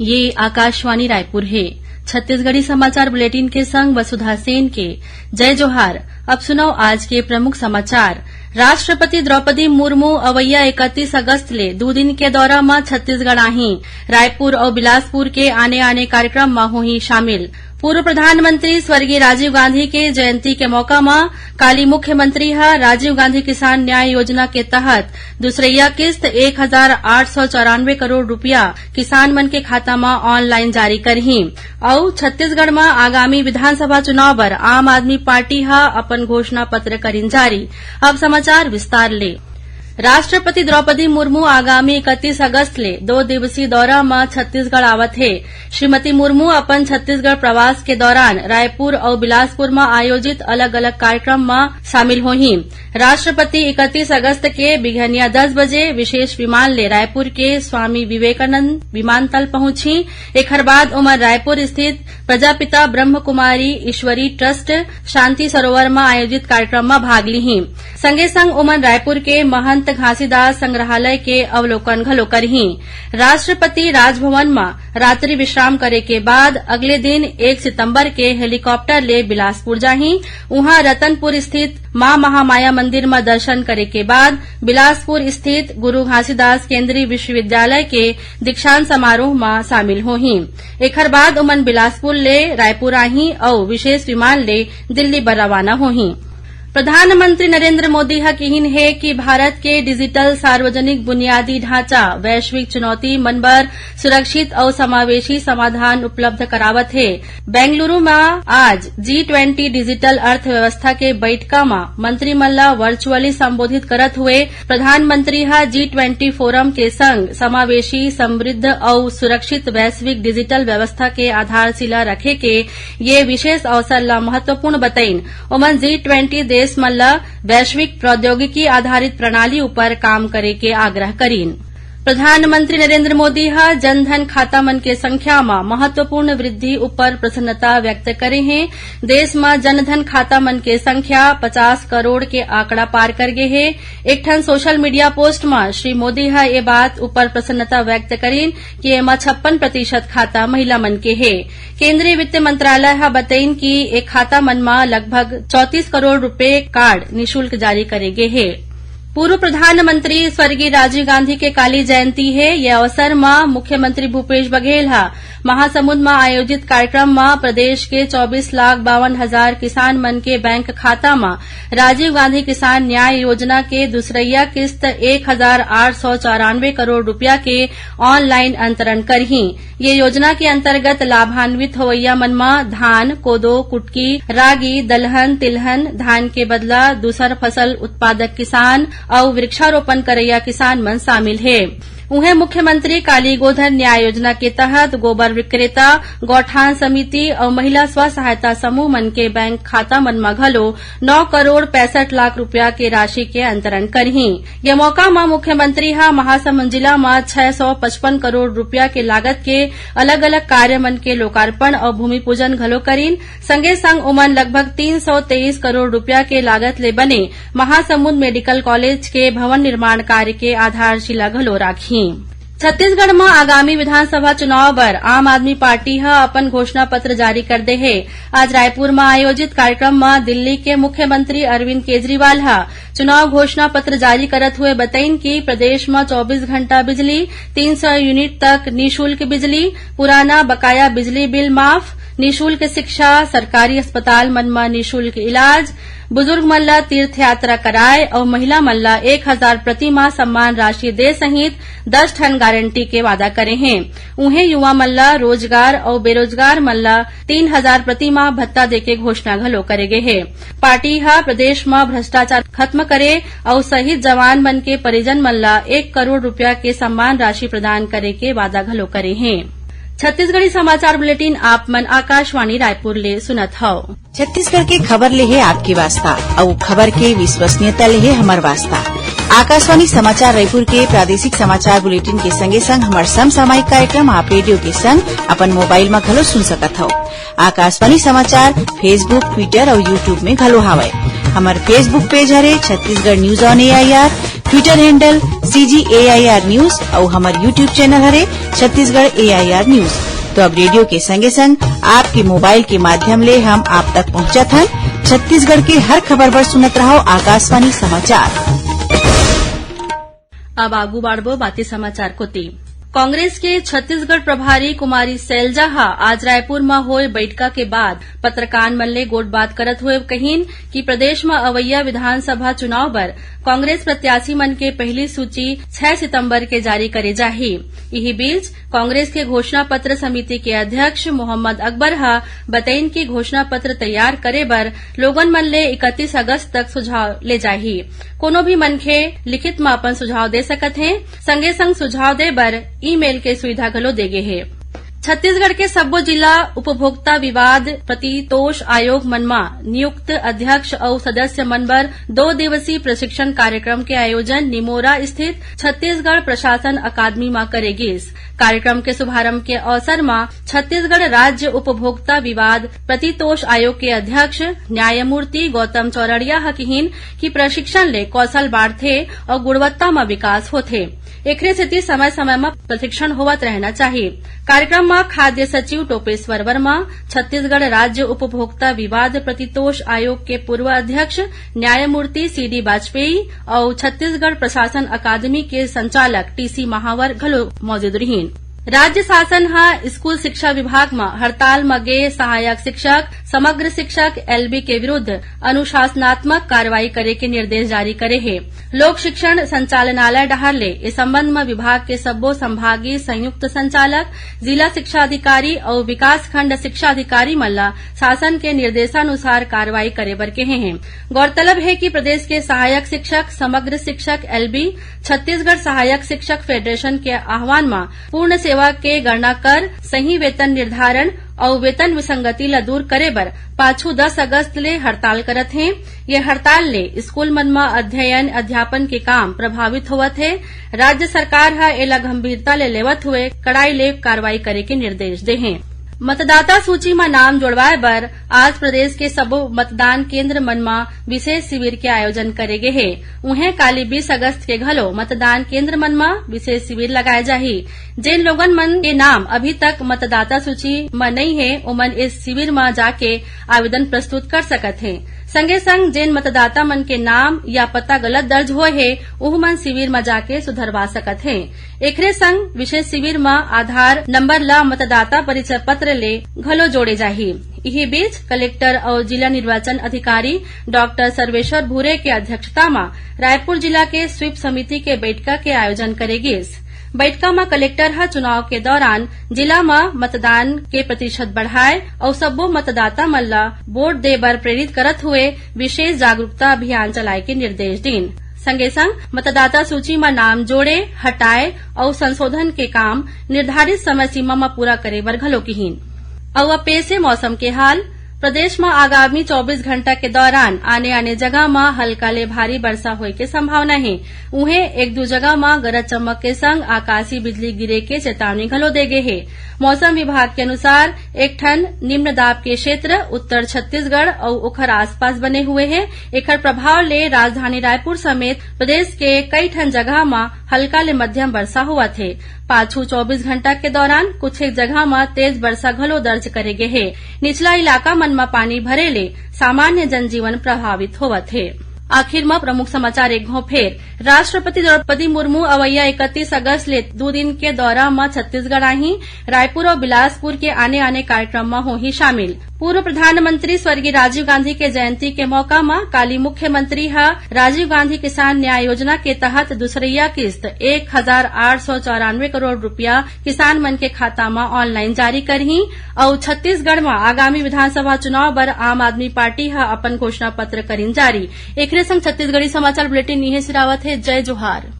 ये आकाशवाणी रायपुर है। छत्तीसगढ़ी समाचार बुलेटिन के संग वसुधा सेन के जय जोहार। अब सुनो आज के प्रमुख समाचार। राष्ट्रपति द्रौपदी मुर्मू अवैया 31 अगस्त ले 2 दिन के दौरा में छत्तीसगढ़ आही। रायपुर और बिलासपुर के आने कार्यक्रम में होही शामिल। पूर्व प्रधानमंत्री स्वर्गीय राजीव गांधी के जयंती के मौका में काली मुख्यमंत्री राजीव गांधी किसान न्याय योजना के तहत दूसरैया किस्त 1894 करोड़ रुपया किसान मन के खाता में ऑनलाइन जारी करही। और छत्तीसगढ़ में आगामी विधानसभा चुनाव बर आम आदमी पार्टी अपन घोषणा पत्र करीन जारी। अब समाचार विस्तार ले। राष्ट्रपति द्रौपदी मुर्मू आगामी 31 अगस्त ले 2 दिवसीय दौरा में छत्तीसगढ़ आवत है। श्रीमती मुर्मू अपन छत्तीसगढ़ प्रवास के दौरान रायपुर और बिलासपुर में आयोजित अलग अलग कार्यक्रम में शामिल होही। राष्ट्रपति 31 अगस्त के बिघनिया 10 बजे विशेष विमान ले रायपुर के स्वामी विवेकानंद विमानतल पहुंची। एकर बाद उमन रायपुर स्थित प्रजापिता ब्रह्म कुमारी ईश्वरी ट्रस्ट शांति सरोवर में आयोजित कार्यक्रम में भाग लिही। संगे संग उमन रायपुर के महंत घासीदास संग्रहालय के अवलोकन घलो करही। राष्ट्रपति राजभवन में रात्रि विश्राम करे के बाद अगले दिन 1 सितंबर के हेलीकॉप्टर ले बिलासपुर जाही। उहाँ रतनपुर स्थित मां महामाया मंदिर में दर्शन करे के बाद बिलासपुर स्थित गुरु घासीदास केंद्रीय विश्वविद्यालय के दीक्षांत समारोह में शामिल होही। एकर बाद उमन बिलासपुर ले रायपुर आही और विशेष विमान ले दिल्ली बर रवाना होही। प्रधानमंत्री नरेंद्र मोदी कहिन है कि भारत के डिजिटल सार्वजनिक बुनियादी ढांचा वैश्विक चुनौती मन बर सुरक्षित और समावेशी समाधान उपलब्ध करावत है। बेंगलुरु में आज G20 डिजिटल अर्थव्यवस्था के बैठका में मंत्रिमंडल ला वर्चुअली संबोधित करत हुए प्रधानमंत्री G20 फोरम के संग समावेशी समृद्ध और सुरक्षित वैश्विक डिजिटल व्यवस्था के आधारशिला रखे के ये विशेष अवसर ला महत्वपूर्ण बताइन। उमन G20 देश मन ला वैश्विक प्रौद्योगिकी आधारित प्रणाली ऊपर काम करे के आग्रह करीन। प्रधानमंत्री नरेंद्र मोदी जनधन खाता मन के संख्या में महत्वपूर्ण वृद्धि ऊपर प्रसन्नता व्यक्त करे हैं। देश में जनधन खाता मन के संख्या 50 करोड़ के आंकड़ा पार कर गए है। एक ठन सोशल मीडिया पोस्ट में श्री मोदी ये बात ऊपर प्रसन्नता व्यक्त करीन कि एमा 56% खाता महिला मन के है। केंद्रीय वित्त मंत्रालय बताइन कि एक खाता मन में लगभग 34 करोड़ रुपए कार्ड निःशुल्क जारी करे गए है। पूर्व प्रधानमंत्री स्वर्गीय राजीव गांधी के काली जयंती है। यह अवसर में मुख्यमंत्री भूपेश बघेल महासमुंद में आयोजित कार्यक्रम में प्रदेश के 24,52,000 किसान मन के बैंक खाता में राजीव गांधी किसान न्याय योजना के दूसरैया किस्त 1894 करोड़ रुपया के ऑनलाइन अंतरण करही। ये योजना के अंतर्गत लाभान्वित होवैया मन में धान, कोदो, कुटकी, रागी, दलहन, तिलहन, धान के बदला दूसर फसल उत्पादक किसान और वृक्षारोपण करैया किसान मन शामिल है। उन्हें मुख्यमंत्री काली गोधन न्याय योजना के तहत गोबर विक्रेता, गौठान समिति और महिला स्व सहायता समूह मन के बैंक खाता मन में घलो 9 करोड़ 65 लाख रुपया के राशि के अंतरण करही। यह मौका में मुख्यमंत्री महासमुंद जिला में 655 करोड़ रुपया के लागत के अलग अलग कार्य मन के लोकार्पण और भूमि पूजन घलो करीन। संगे संग उमन लगभग 323 करोड़ रुपया के लागत ले बने महासमुंद मेडिकल कॉलेज के भवन निर्माण कार्य के आधारशिला घलो राखी। छत्तीसगढ़ में आगामी विधानसभा चुनाव बर आम आदमी पार्टी अपन घोषणा पत्र जारी कर दे है। आज रायपुर में आयोजित कार्यक्रम में दिल्ली के मुख्यमंत्री अरविंद केजरीवाल चुनाव घोषणा पत्र जारी करत हुए बताइन कि प्रदेश में 24 घंटा बिजली, 300 यूनिट तक निःशुल्क बिजली, पुराना बकाया बिजली बिल माफ, निःशुल्क शिक्षा, सरकारी अस्पताल मन में निःशुल्क इलाज, बुजुर्ग मन ला तीर्थ यात्रा कराए और महिला मन ला 1000 प्रति माह सम्मान राशि दे सहित 10 ठन गारंटी के वादा करे हैं। उन्हें युवा मन ला रोजगार और बेरोजगार मन ला 3000 प्रति माह भत्ता देके घोषणा घलो करे गए है। पार्टी प्रदेश में भ्रष्टाचार खत्म करे और शहीद जवान मन के परिजन मन ला 1 करोड़ रुपया के सम्मान राशि प्रदान करे के वादा घलो करे हैं। छत्तीसगढ़ी समाचार बुलेटिन आप मन आकाशवाणी रायपुर ले सुनत हव। छत्तीसगढ़ के खबर ले है आपके वास्ता और खबर के विश्वसनीयता ले है हमार वास्ता। आकाशवाणी समाचार रायपुर के प्रादेशिक समाचार बुलेटिन के संगे संग हमार समसामयिक कार्यक्रम आप रेडियो के संग अपन मोबाइल में घलो सुन सकत हव। आकाशवाणी समाचार फेसबुक, ट्विटर और यूट्यूब में घलो हावय। हमार फेसबुक पेज हरे Chhattisgarh news on AIR, Twitter handle CGAIR news और हमारे यूट्यूब चैनल हरे छत्तीसगढ़ AIR न्यूज। तो अब रेडियो के संगे संग आपके मोबाइल के माध्यम ले हम आप तक पहुंचत हन। छत्तीसगढ़ के हर खबर पर सुनत रहो आकाशवाणी समाचार। अब आगू बाढ़बो बाती समाचार कोती। कांग्रेस के छत्तीसगढ़ प्रभारी कुमारी सैलजा हा आज रायपुर में होए बैठका के बाद पत्रकार मन ले गोट बात करत हुए कहीन कि प्रदेश में अवैया विधानसभा चुनाव बर कांग्रेस प्रत्याशी मन के पहली सूची 6 सितंबर के जारी करे जाही। यही बीच कांग्रेस के घोषणा पत्र समिति के अध्यक्ष मोहम्मद अकबर हा बतईन की घोषणा पत्र तैयार करे बर लोगन मन ले 31 अगस्त तक सुझाव ले जाही। कोनो भी मनखे लिखित में अपन सुझाव दे सकत हे, संगे संग सुझाव दे बर ईमेल के सुविधा घलो देगे हे। छत्तीसगढ़ के सब्बो जिला उपभोक्ता विवाद प्रतितोष आयोग मनमा नियुक्त अध्यक्ष और सदस्य मन बर 2 दिवसीय प्रशिक्षण कार्यक्रम के आयोजन निमोरा स्थित छत्तीसगढ़ प्रशासन अकादमी में करेगिस। कार्यक्रम के शुभारंभ के अवसर में छत्तीसगढ़ राज्य उपभोक्ता विवाद प्रतितोष आयोग के अध्यक्ष न्यायमूर्ति गौतम चौरड़िया हकीन की प्रशिक्षण ले कौशल बाढ़थे और गुणवत्ता में विकास होथे। एकरे सेती समय समय में प्रशिक्षण होवत रहना चाहिए। कार्यक्रम में खाद्य सचिव टोपेश्वर वर्मा, छत्तीसगढ़ राज्य उपभोक्ता विवाद प्रतितोष आयोग के पूर्व अध्यक्ष न्यायमूर्ति CD वाजपेयी और छत्तीसगढ़ प्रशासन अकादमी के संचालक TC महावर घलो मौजूद रहीन। राज्य शासन हा स्कूल शिक्षा विभाग में हड़ताल में गे सहायक शिक्षक, समग्र शिक्षक LB के विरुद्ध अनुशासनात्मक कार्रवाई करे के निर्देश जारी करे है। लोक शिक्षण संचालनालय डहर ले इस संबंध में विभाग के सब्बो संभागीय संयुक्त संचालक, जिला शिक्षा अधिकारी और विकास खंड शिक्षा अधिकारी मल्ला शासन के निर्देशानुसार कार्रवाई करे बर कहे हैं। गौरतलब है कि प्रदेश के सहायक शिक्षक, समग्र शिक्षक LB छत्तीसगढ़ सहायक शिक्षक फेडरेशन के आह्वान में पूर्ण सेवा के गणना कर सही वेतन निर्धारण और वेतन विसंगति ला दूर करे बर पाछू 10 अगस्त ले हड़ताल करत हैं। ये हड़ताल ले स्कूल मन में अध्ययन अध्यापन के काम प्रभावित होवत है। राज्य सरकार हा एला गंभीरता ले लेवत हुए कड़ाई ले कार्रवाई करे के निर्देश दे हैं। मतदाता सूची में नाम जोड़वाए बर आज प्रदेश के सबो मतदान केंद्र मन में विशेष शिविर के आयोजन करे गे हे। उन्हें काली 20 अगस्त के घलो मतदान केंद्र मन में विशेष शिविर लगाए जाही। जिन लोगन मन के नाम अभी तक मतदाता सूची में नहीं है उमन इस शिविर में जाके आवेदन प्रस्तुत कर सकत हैं। संगे संग जिन मतदाता मन के नाम या पता गलत दर्ज हुए है उह मन शिविर में जाके सुधरवा सकत हैं। एकरे संग विशेष शिविर में आधार नंबर ला मतदाता परिचय पत्र ले घलो जोड़े जाही। यही बीच कलेक्टर और जिला निर्वाचन अधिकारी डॉक्टर सर्वेश्वर भूरे के अध्यक्षता में रायपुर जिला के स्वीप समिति के बैठका के आयोजन करेगिस। बैठका में कलेक्टर हा चुनाव के दौरान जिला में मतदान के प्रतिशत बढ़ाए और सब्बो मतदाता मन ला वोट दे बर प्रेरित करत हुए विशेष जागरूकता अभियान चलाए के निर्देश दीन। संगे संग मतदाता सूची में नाम जोड़े, हटाए और संशोधन के काम निर्धारित समय सीमा में पूरा करे बर घलो कहीन। और अब पेश है मौसम के हाल। प्रदेश में आगामी 24 घंटा के दौरान आने आने जगह में हल्का ले भारी वर्षा होए के संभावना है। उन्हें एक दो जगह में गरज चमक के संग आकाशीय बिजली गिरे के चेतावनी घलो देगे है। मौसम विभाग के अनुसार एक ठन निम्न दाब के क्षेत्र उत्तर छत्तीसगढ़ और ओखर आसपास बने हुए हैं। एकर प्रभाव ले राजधानी रायपुर समेत प्रदेश के कई ठन जगह में हल्का ले मध्यम वर्षा हुआ थे। पाछू 24 घंटा के दौरान कुछ एक जगह में तेज वर्षा घलो दर्ज करे गे है। निचला इलाका मन में पानी भरे ले सामान्य जनजीवन प्रभावित होवत है। आखिर में प्रमुख समाचार एक घो फेर। राष्ट्रपति द्रौपदी मुर्मू अवैया 31 अगस्त ले 2 दिन के दौरा में छत्तीसगढ़ आही। रायपुर और बिलासपुर के आने आने कार्यक्रम में होही शामिल। पूर्व प्रधानमंत्री स्वर्गीय राजीव गांधी के जयंती के मौका में काली मुख्यमंत्री हा राजीव गांधी किसान न्याय योजना के तहत दूसरिया किस्त 1,894 करोड़ रुपया किसान मन के खाता में ऑनलाइन जारी करही। और छत्तीसगढ़ में आगामी विधानसभा चुनाव बर आम आदमी पार्टी हा अपन घोषणा पत्र करीन जारी। एकरे संग छत्तीसगढ़ी समाचार बुलेटिन इहे सिरावत है। जय जोहार।